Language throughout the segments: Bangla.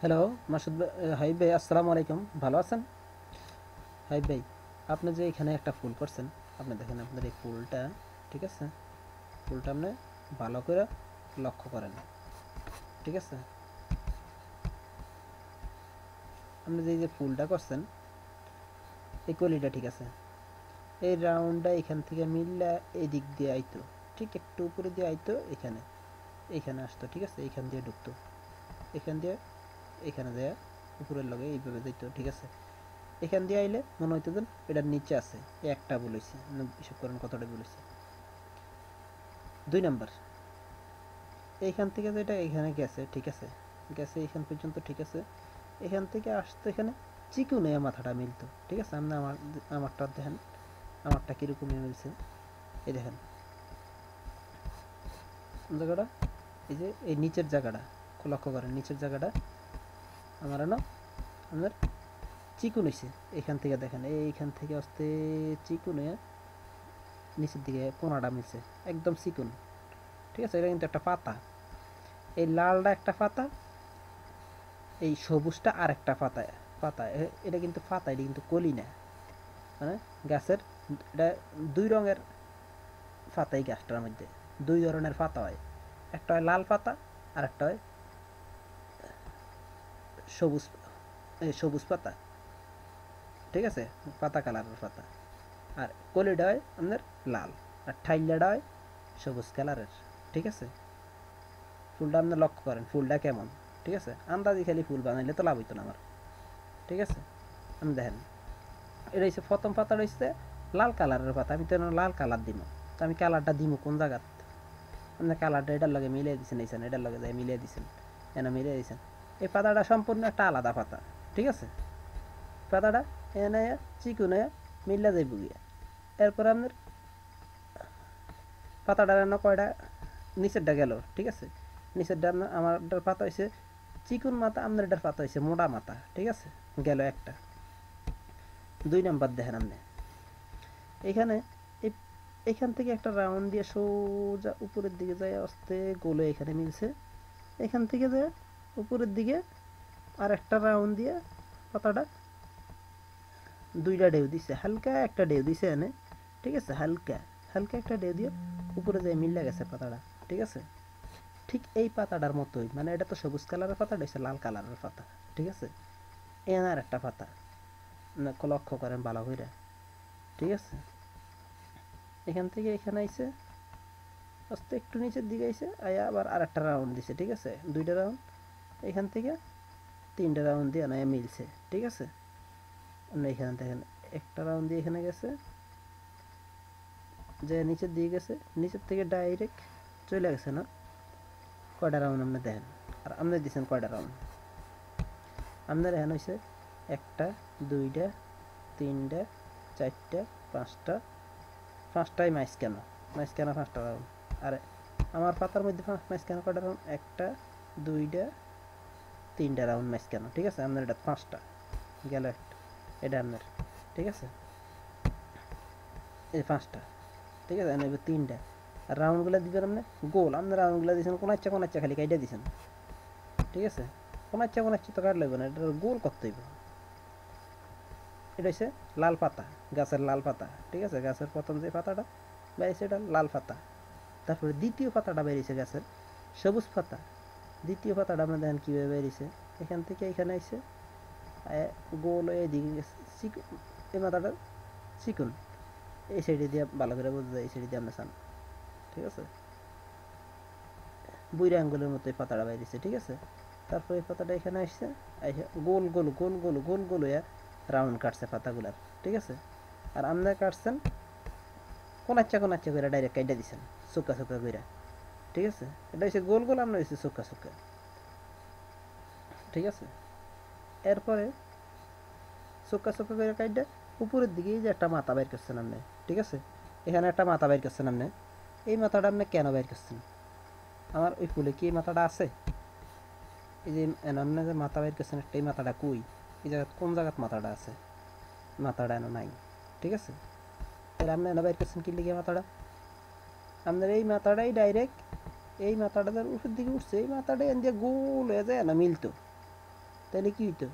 হ্যালো মাসুদ ভাই, হাই ভাই, আসসালামু আলাইকুম। ভালো আছেন? হাই ভাই, আপনি যে এখানে একটা ফুল করছেন, আপনি দেখেন আপনার এই ফুলটা, ঠিক আছে? ফুলটা আপনি ভালো করে লক্ষ্য করেন, ঠিক আছে? আপনি যে ফুলটা করছেন, এই কলিটা, ঠিক আছে? এই রাউন্ডটা এখান থেকে মিললা এই দিক দিয়ে আইতো, ঠিক একটু উপরে দিয়ে আইতো, এখানে এইখানে আসতো, ঠিক আছে? এইখান দিয়ে ঢুকতো, এখান দিয়ে এখানে যায়, উপরের লগে এইভাবে যাইতো, ঠিক আছে? এখান দিয়ে আইলে মনে হইতো যে এটার নিচে আছে। একটা বলেছে, হিসাব করেন কতটা বলেছে। 2 নাম্বার, এইখান থেকে যেটা এখানে গেছে, ঠিক আছে? গেছে এইখান পর্যন্ত, ঠিক আছে? এখান থেকে আসতে এখানে চিকুনে মাথাটা মিলতো, ঠিক আছে? আপনি আমারটা দেখেন, আমারটা কিরকম মিলছে। এই দেখেন জায়গাটা, এই যে এই নিচের জায়গাটা লক্ষ্য করেন, নিচের জায়গাটা আমার না আপনার চিকুন হয়েছে। এখান থেকে দেখেন, এইখান থেকে আসতে চিকুন হয়ে নিচের দিকে কোনাটা মিলছে, একদম চিকুন, ঠিক আছে? এটা কিন্তু একটা পাতা, এই লালটা একটা পাতা, এই সবুজটা আর একটা পাতা। পাতা এটা কিন্তু পাতা, এটা কিন্তু কলি না। মানে গাছের এটা 2 রঙের পাতা। এই গাছটার মধ্যে 2 ধরনের পাতা হয়, একটা হয় লাল পাতা আর একটা হয় সবুজ, সবুজ পাতা, ঠিক আছে? পাতা কালারের পাতা। আর কলিটা হয় আপনার লাল, আর ঠাইলাটা হয় সবুজ কালারের, ঠিক আছে? ফুলটা আপনি লক্ষ্য করেন ফুলটা কেমন, ঠিক আছে? আন্দাজি খালি ফুল বানাইলে তো লাভ হইতো না আমার, ঠিক আছে? আমি দেখেন, এটা হচ্ছে প্রথম পাতাটা হচ্ছে লাল কালারের পাতা। আমি তো লাল কালার দিব, তো আমি কালারটা দিব কোন জায়গাত? আপনি কালারটা এটার লগে মিলিয়ে দিচ্ছেন, এইখানে এটার লগে যাই মিলিয়ে দিচ্ছেন, এনে মিলিয়ে দিচ্ছেন। এই পাতাটা সম্পূর্ণ একটা আলাদা পাতা, ঠিক আছে? পাতাটা এনে চিকুনে মিল্লা যাইব গিয়া। এরপর আপনার পাতাটা এনে কয়টা নিচেরটা গেল, ঠিক আছে? নিচেরটা আপনার আমারটার পাতা হয়েছে চিকুন মাথা, আপনার এটার পাতা হয়েছে মোটা মাথা, ঠিক আছে? গেল একটা। 2 নাম্বার দেখেন আপনি, এখানে এই এখান থেকে একটা রাউন্ড দিয়ে সোজা উপরের দিকে যায়, আস্তে গোলে এখানে মিলছে। এখান থেকে যায় উপরের দিকে আর একটা রাউন্ড দিয়ে পাতাটা 2টা ঢেউ দিছে, হালকা একটা ঢেউ দিছে এনে, ঠিক আছে? হালকা হালকা একটা ঢেউ দিয়ে উপরে যায় মিলে গেছে পাতাটা, ঠিক আছে? ঠিক এই পাতাটার মতোই, মানে এটা তো সবুজ কালারের পাতা, এটা হচ্ছে লাল কালারের পাতা, ঠিক আছে? এনার একটা পাতা লক্ষ্য করেন ভালো করে, ঠিক আছে? এখান থেকে এখানে আইছে, আস্তে একটু নিচের দিকে আইছে, আয়া আবার আর একটা রাউন্ড দিছে, ঠিক আছে? 2টা রাউন্ড, এখান থেকে 3টা রাউন্ড দিয়ে আনায় মিলছে, ঠিক আছে? আপনি এখানে দেখেন, একটা রাউন্ড দিয়ে এখানে গেছে, যে নিচের দিকে গেছে, নিচের থেকে ডাইরেক্ট চলে গেছে না? কয়টা রাউন্ড আপনি দেখেন, আর আপনি দিচ্ছেন কয়টা রাউন্ড? আপনার এখানে হয়েছে 1টা 2টা 3টা 4টা 5টা, 5টাই মাঝখানে, 5টা রাউন্ড। আর আমার পাতার মধ্যে মাঝখানে কয়টা রাউন্ড? 1টা 2টা 3টা রাউন্ড মাঝখানে, ঠিক আছে? আপনার এটা 5টা গেল, একটা এটা আপনার, ঠিক আছে? এই 5টা, ঠিক আছে? এবার 3টা। আর রাউন্ডগুলো দিবেন আপনি গোল, আপনার রাউন্ডগুলো দিয়েছেন কোনাচ্চা কোনাচ্চা খালি কাইটা দিয়েছেন, ঠিক আছে? কোনাচ্চা কোনাচ্চা তো কাটলে না, এটা গোল করতে হইব। এটা হচ্ছে লাল পাতা, গাছের লাল পাতা, ঠিক আছে? গাছের প্রথম যে পাতাটা বেরিয়েছে এটা লাল পাতা। তারপরে দ্বিতীয় পাতাটা বেরিয়েছে গাছের সবুজ পাতা। দ্বিতীয় পাতাটা আমরা দেখেন কীভাবে বেরিয়েছে, এখান থেকে এখানে এসে গোল হয়ে এদিকে গেছে, চিকুন। এই মাথাটা চিকুন, এই সাইডে দিয়ে ভালো করে বোঝা যায়, এই সাইডে দিয়ে আমরা চান, ঠিক আছে? বুইরা আঙ্গুলের মতো এই পাতাটা বেরিয়েছে, ঠিক আছে? তারপর এই পাতাটা এখানে আসছে, গোল গোল গোল গোল গোল গোল হয়ে রাউন্ড কাটছে পাতাগুলার, ঠিক আছে? আর আপনারা কাটছেন কোনাচ্চা কোনাচ্চা করে, ডাইরেক্ট কাইটা দিচ্ছেন চুক্কা চুক্কা করে, ঠিক আছে? এটা হচ্ছে গোল গোল, আপনার হচ্ছে চুক্কা চুক্কা, ঠিক আছে? এরপরে চুক্কা চুক্কা করে কাইটা উপরের দিকে যে একটা মাথা বের করছেন আপনি, ঠিক আছে? এখানে একটা মাথা বের করছেন আপনি। এই মাথাটা আপনি কেন বের করছেন? আমার ওই ফুলে কি এই মাথাটা আছে? এই যে আপনি যে মাথা বের করছেন একটা, এই মাথাটা কই? এই জায়গা কোন জায়গাত মাথাটা আছে? মাথাটা এনে নাই, ঠিক আছে? তাহলে আপনি এনে বের করছেন কি লিগে মাথাটা? আপনার এই মাথাটাই ডাইরেক্ট এই মাথাটা উপর দিকে উঠছে, এই মাথাটাই এনে গোল হয়ে যায় না মিলতো, তাহলে কি হইতো,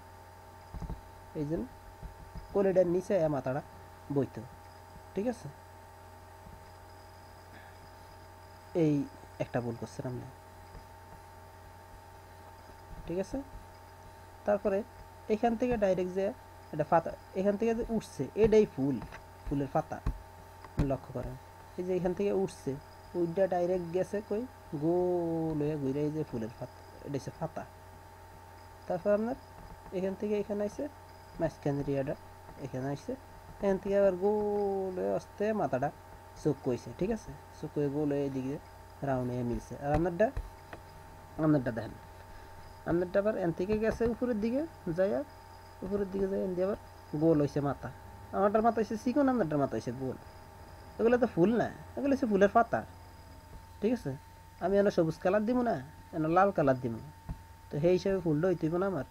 এই জন্য কলিটার নিচে মাথাটা বইতো। ঠিক আছে, এই একটা ভুল করছেন আপনি। ঠিক আছে, তারপরে এখান থেকে ডাইরেক্ট যে এটা পাতা এখান থেকে যে উঠছে এটাই ফুলের পাতা লক্ষ্য করেন। এই যে এখান থেকে উঠছে ওইটা ডাইরেক্ট গেছে কই গোল হয়ে ঘুরে, এই যে ফুলের পাতা এটা হচ্ছে পাতা। তারপর আপনার এখান থেকে এখানে আসছে মাঝখান এরিয়াটা, এখানে আসছে এখান থেকে আবার গোল হয়ে আসতে মাথাটা চোখ কইছে। ঠিক আছে, চোখ হয়ে গোল হয়ে এদিকে রাউন্ড হয়ে মিলছে। আর আপনারটা দেখেন, আপনারটা আবার এন থেকে গেছে উপরের দিকে যাইয়া, উপরের দিকে যাই এনে আবার গোল হয়েছে মাথা। আমারটার মাথা হয়েছে চিকন, আপনারটার মাথা হয়েছে গোল। এগুলো তো ফুল না, এগুলো হচ্ছে ফুলের পাতা। ঠিক আছে, আমি এনে সবুজ কালার দিব না, এনে লাল কালার দিব, তো সেই হিসাবে ফুলটা হইতেইব না আমার।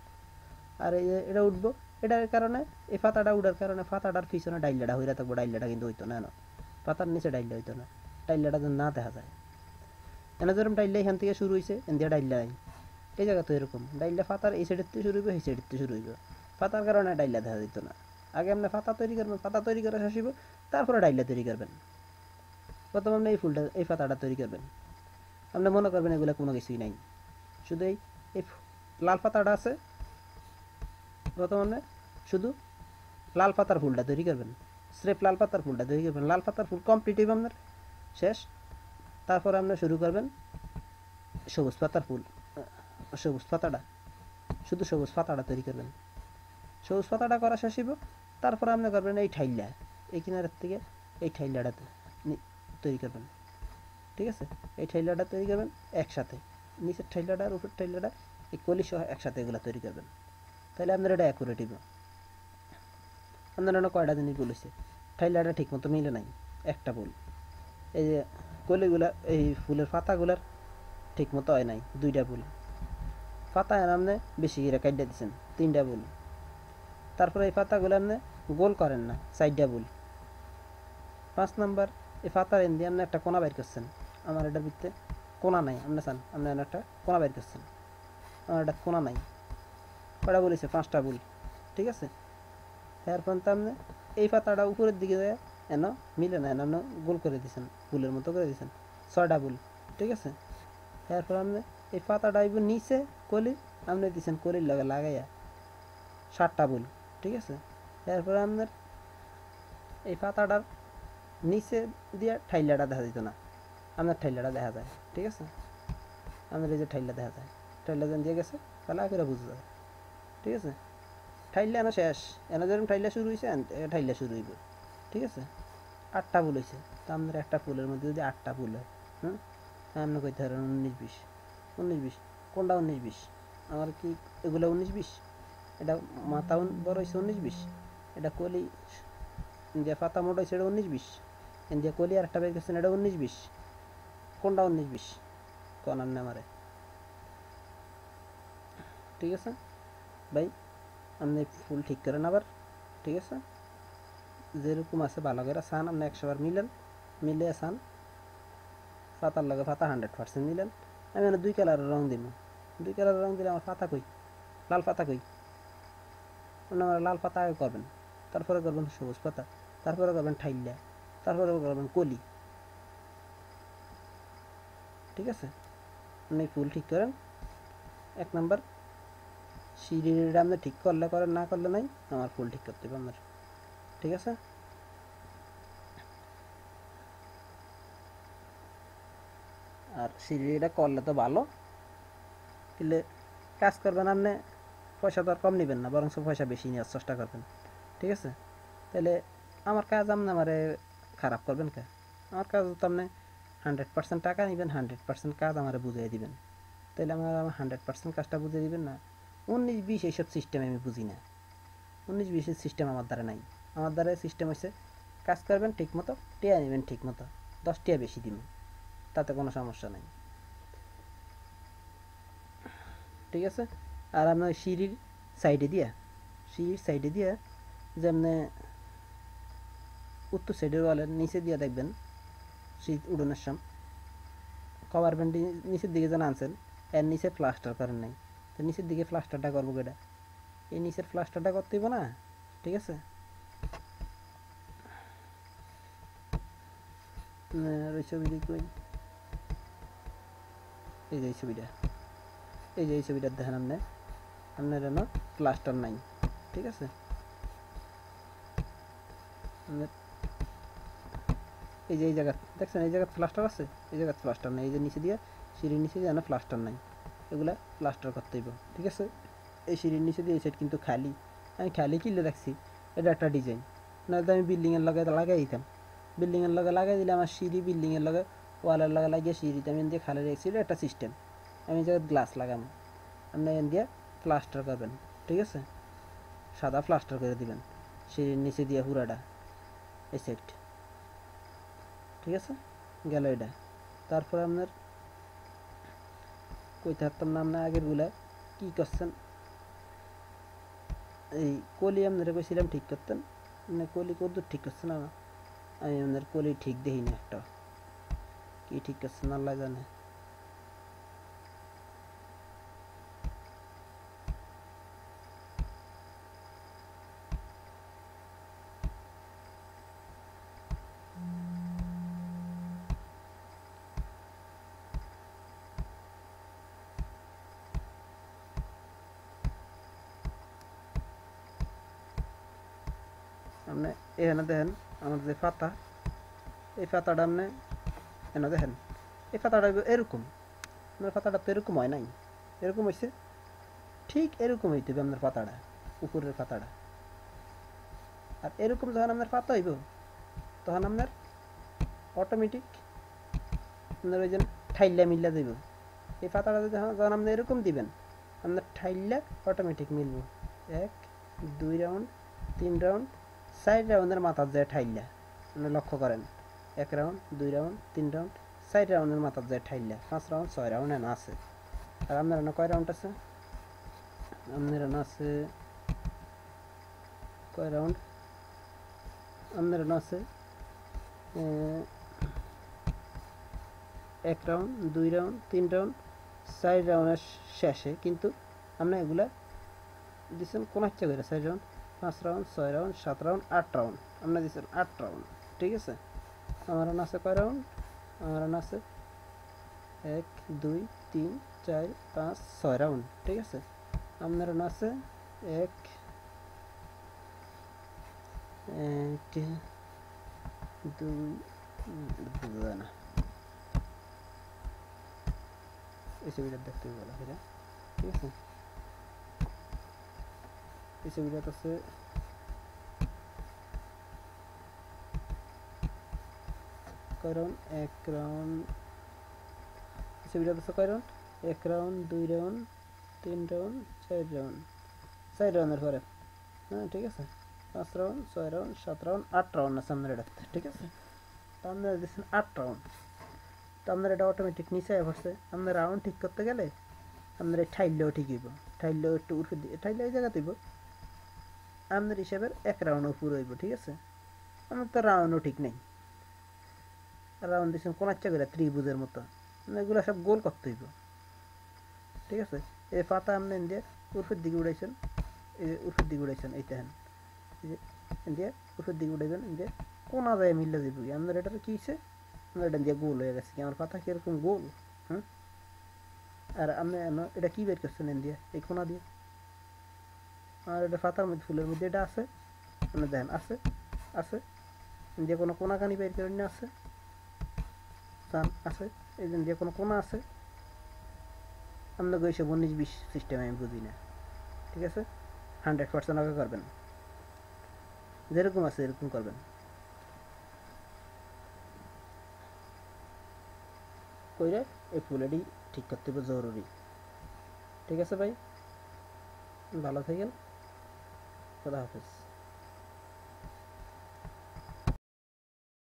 আর এই যে এটা উঠবো, এটার কারণে এই পাতাটা উঠার কারণে পাতাটার পিছনে ডাইলাটা হইরা থাকবো, ডাইলাটা কিন্তু হইতো না, পাতার নিচে ডাইলা হইতো না, ডাইলাটা যেন না দেখা যায়। এনে যেরকম ডাইলা এখান থেকে শুরু হয়েছে এন দিয়ে ডাইলা নাই, এই জায়গা তো এরকম ডাইলা পাতার এই সাইডের থেকে শুরু হইবে, এই সাইডের থেকে শুরু হইবে, পাতার কারণে ডাইলা দেখা যেত না। আগে আপনি পাতা তৈরি করবেন, পাতা তৈরি করে শাসিব, তারপরে ডাইলা তৈরি করবেন। প্রথম আপনি এই ফুলটা এই পাতাটা তৈরি করবেন। আপনি মনে করবেন এগুলো কোনো কিছুই নাই, শুধু এই লাল পাতাটা আছে। প্রথম আপনি শুধু লাল পাতার ফুলটা তৈরি করবেন, স্রেফ লাল পাতার ফুলটা তৈরি করবেন, লাল পাতার ফুল কমপ্লিট হইবে আপনার শেষ। তারপর আপনি শুরু করবেন সবুজ পাতার ফুল, সবুজ পাতাটা শুধু সবুজ পাতাটা তৈরি করবেন। সবুজ পাতাটা করা শেষ হইব, তারপর আপনি করবেন এই ঠাইলা, এই কিনারের থেকে এই ঠাইলাটা তৈরি করবেন। ঠিক আছে, এই ঠাইলাটা তৈরি করবেন একসাথে, নিচের ঠাইলাটা আর উপরের ঠাইলাটা এই কলি সহ একসাথে এগুলো তৈরি করবেন। তাহলে আপনার এটা অ্যাকুরেট হইব। আপনার কয়টা জিনিস বলেছে, ঠাইলাটা ঠিক মতো মিলে নাই, একটা ভুল। এই যে কলিগুলা এই ফুলের পাতাগুলার ঠিক মতো হয় নাই, দুইটা ভুল। পাতা আপনি বেশি করে কাটিয়ে দিচ্ছেন, তিনটা ভুল। তারপরে এই পাতাগুলো আপনি গোল করেন না, চারটা ভুল। 5 নাম্বার, এই পাতার এন দিয়ে আপনি একটা কোনা বের করছেন, আমার এটার ভিতরে কোনা নাই, আপনি চান আপনি একটা কোনা বের করছেন, আমার এটা কোনা নাই। কয়টা বলেছে, 5টা ভুল। ঠিক আছে, এরপর তো আপনি এই পাতাটা উপরের দিকে যায় এন মিলে না, এন গোল করে দিয়েছেন, ফুলের মতো করে দিয়েছেন, 6টা ভুল। ঠিক আছে, এরপর আপনি এই পাতাটা আইব নিচে কলি, আপনি দিয়েছেন কলির লগে লাগাইয়া, 7টা ভুল। ঠিক আছে, এরপর আপনার এই পাতাটার নিচে দিয়ে ঠাইলাটা দেখা যেত না, আপনার ঠাইলাটা দেখা যায়। ঠিক আছে, আপনার এই যে ঠাইলা দেখা যায়, ঠাইলা যেন দিয়ে গেছে তাহলে আগে বুঝা যায়। ঠিক আছে, ঠাইলা এনে শেষ, এনে যেরকম ঠাইলা শুরু হয়েছে ঠাইলা শুরু হইব। ঠিক আছে, 8টা ফুল হয়েছে, তো আপনার একটা ফুলের মধ্যে যদি 8টা ফুল হয়, আপনি কইতে পারেন 19-20, 19-20 কোনটা 19-20? আমার কি এগুলো 19-20? এটা মাথা বড় হয়েছে 19-20, এটা কলি ইন্ডিয়া পাতা মোটা হয়েছে এটা 19-20, ইন্ডিয়া কলি আর একটা বের করছেন এটা 19-20, কোনটা 19-20 কোন আপনি আমারে? ঠিক আছে ভাই, আপনি ফুল ঠিক করেন আবার। ঠিক আছে, যেরকম আছে ভালো করে চান, আপনি 100বার মিলে চান, পাতার লগে পাতা 100% মিলেন। আমি মানে 2 কালারের রং দিব, 2 কালারের রং দিলে আমার পাতা কই, লাল পাতা কই? আপনি আমার লাল পাতা আগে করবেন, তারপরে করবেন সবুজ পাতা, তারপরে করবেন ঠাইলা, তারপরে করবেন কলি। ঠিক আছে, আপনি ফুল ঠিক করেন। 1 নাম্বার সিঁড়িটা আপনি ঠিক করলে করেন, না করলে নাই, আমার ফুল ঠিক করতে হবে আপনার। ঠিক আছে, আর সিঁড়িটা করলে তো ভালো, তাহলে কাজ করবেন আপনি, পয়সা তো আর কম নেবেন না, বরং পয়সা বেশি নেওয়ার চেষ্টা করবেন। ঠিক আছে, তাহলে আমার কাজ আপনি আমারে খারাপ করবেন কে? আমার কাজ তো আপনি 100% টাকা নেবেন, 100% কাজ আমারে বুঝিয়ে দিবেন, তাহলে আমার 100% কাজটা বুঝিয়ে দিবেন না। 19-20 এইসব সিস্টেম আমি বুঝি না, 19-20-এর সিস্টেম আমার দ্বারা নাই। আমার দ্বারা সিস্টেম হচ্ছে কাজ করবেন ঠিক মতো, টিয়া নেবেন ঠিক মতো, 10 টিয়া বেশি দিবেন, তাতে কোনো সমস্যা নাই। ঠিক আছে, আর আপনার সিঁড়ির সাইডে দিয়া যে আপনি উত্তর সাইডের ওয়ালের নিচে দিয়ে দেখবেন শীত উড়নের সাম কভার ব্যান্ড নিচের দিকে যেন আনছেন, এর নিচে প্লাস্টার করেন নাই, তো নিচের দিকে প্লাস্টারটা করবো কেটা? এই নিচের প্লাস্টারটা করতে হইব না, ঠিক আছে। ওই ছবিটি কই, এই যে এই ছবিটা, এই যে এই ছবিটা দেখেন আপনি, আপনার যেন প্লাস্টার নাই, ঠিক আছে। এই যে এই জায়গা দেখছেন, এই জায়গায় প্লাস্টার আছে, এই জায়গায় প্লাস্টার নেই, এই যে নিচে দিয়ে সিঁড়ির নিচে দিয়ে প্লাস্টার নাই, এগুলা প্লাস্টার করতে হইব, ঠিক আছে। এই সিঁড়ির নিচে দিয়ে এই সাইড কিন্তু খালি, আমি খালি কিনলে রাখছি, এটা একটা ডিজাইন, নয়তো আমি বিল্ডিংয়ের লগে লাগাই দিতাম, বিল্ডিংয়ের লগে লাগাই দিলে আমার সিঁড়ি বিল্ডিংয়ের লগে ওয়ালের লগে লাগিয়ে সিঁড়িতে আমি দিয়ে খালি রেখেছি, এটা একটা সিস্টেম। আমি এই জায়গায় গ্লাস লাগাবো, আপনি এন দিয়ে প্লাস্টার করবেন, ঠিক আছে, সাদা প্লাস্টার করে দিবেন সিঁড়ির নিচে দিয়ে পুরাটা এই সাইড, ঠিক আছে, গেল এটা। তারপরে আপনার কইতে পারতাম না আপনার আগের গুলা কী করছেন, এই কলি আপনারা কইছিলাম ঠিক করতেন, মানে কলি কদ্দূর ঠিক করছেন, আমি আপনার কলি ঠিক দেখি না একটা, কি ঠিক করছেন আল্লাহ জানে। আপনি এখানে দেখেন আমার যে পাতা, এই পাতাটা আপনি এখানে দেখেন, এই পাতাটা এরকম, আপনার পাতাটা তো এরকম হয় নাই, এরকম হয়েছে, ঠিক এরকম হইতে হবে আপনার পাতাটা, উপরের পাতাটা। আর এরকম যখন আপনার পাতা হইব, তখন আপনার অটোমেটিক আপনার ওই যে ঠাইল্লা মিল্লা দেব, এই পাতাটা যখন আপনি এরকম দিবেন, আপনার ঠাইল্লা অটোমেটিক মিলব। 1 2 রাউন্ড 3 রাউন্ড 4 রাউন্ডের মাথার যায় ঠাইল্লা, আপনি লক্ষ্য করেন, 1 রাউন্ড 2 রাউন্ড 3 রাউন্ড 4 রাউন্ডের মাথার যায় ঠাইল্লা, 5 রাউন্ড 6 রাউন্ড এনে আছে। আর আপনার এনে কয় রাউন্ড আছে, আপনার এনে আছে কয় রাউন্ড, আপনার এনে আছে 1 রাউন্ড 2 রাউন্ড 3 রাউন্ড 4 রাউন্ডের শেষে কিন্তু আপনি এগুলা দিচ্ছেন কোন ইচ্ছা করে 4 round 5 round 6 round 7 round 8 round, আপনি দিচ্ছেন 8 রাউন্ড, ঠিক আছে। আমার এনে আছে কয় রাউন্ড, আমার এনে আছে 1 2 3 4 5 6 রাউন্ড, ঠিক আছে। আপনার এনে আছে 1 2 না, এই ছবিটা দেখতে ভালো করে, ঠিক আছে। এই ছবিটা আছে কয় রাউন্ড, 1 রাউন্ড, এই ছবিটা আছে কয় round, 1 round 2 round 3 round 4 round, 4 রাউন্ডের পরে, হ্যাঁ ঠিক আছে, 5 রাউন্ড 6 রাউন্ড 7 রাউন্ড 8 রাউন্ড আছে আপনার এটাতে, ঠিক আছে। তো আপনারা দিচ্ছেন 8 রাউন্ড, তো আপনার এটা অটোমেটিক নিচে পড়ছে, আপনার রাউন্ড ঠিক করতে গেলে আপনার এই ঠাইলেও ঠিক হইব, ঠাইলেও একটু উঠে দিয়ে ঠাইলে এই জায়গা হইব, আপনার হিসাবের 1 রাউন্ড পুরো হইব, ঠিক আছে। আমার তো রাউন্ডও ঠিক নেই, রাউন্ড দিচ্ছেন কোন ইচ্ছা করে ত্রিভুজের মতো, এগুলো সব গোল করতে হইব, ঠিক আছে। এই পাতা আপনি দিয়ে উর্ফের দিকে উড়াইছেন, এই যে উর্ফের দিকে উড়াইছেন, এই দেখেন, এই যে দিয়ে উর্ফের দিকে উড়াইবেন, দিয়ে কোনা যায় মিললে যাইব, আপনার এটা কি হয়েছে, আপনার এটা দিয়ে গোল হয়ে গেছে, আমার পাতা কিরকম গোল, হ্যাঁ। আর আপনি এটা কি বের করছেন এন দিয়ে, এই কোনা দিয়ে, আর এটা পাতার মধ্যে ফুলের মধ্যে এটা আছে, আপনি দেখেন আছে, আছে যে কোনো কোনা কানি বের করে নিয়ে আছে, আছে এই যে কোনো কোনা আছে, আপনাকে ওইসব 19-20 সিস্টেম আমি বুঝি না, ঠিক আছে। 100% আগে করবেন, যেরকম আছে এরকম করবেন, কইরে এই ফুলেটি ঠিক করতে হবে জরুরি, ঠিক আছে ভাই, ভালো থাকেন, খোদা হাফেজ।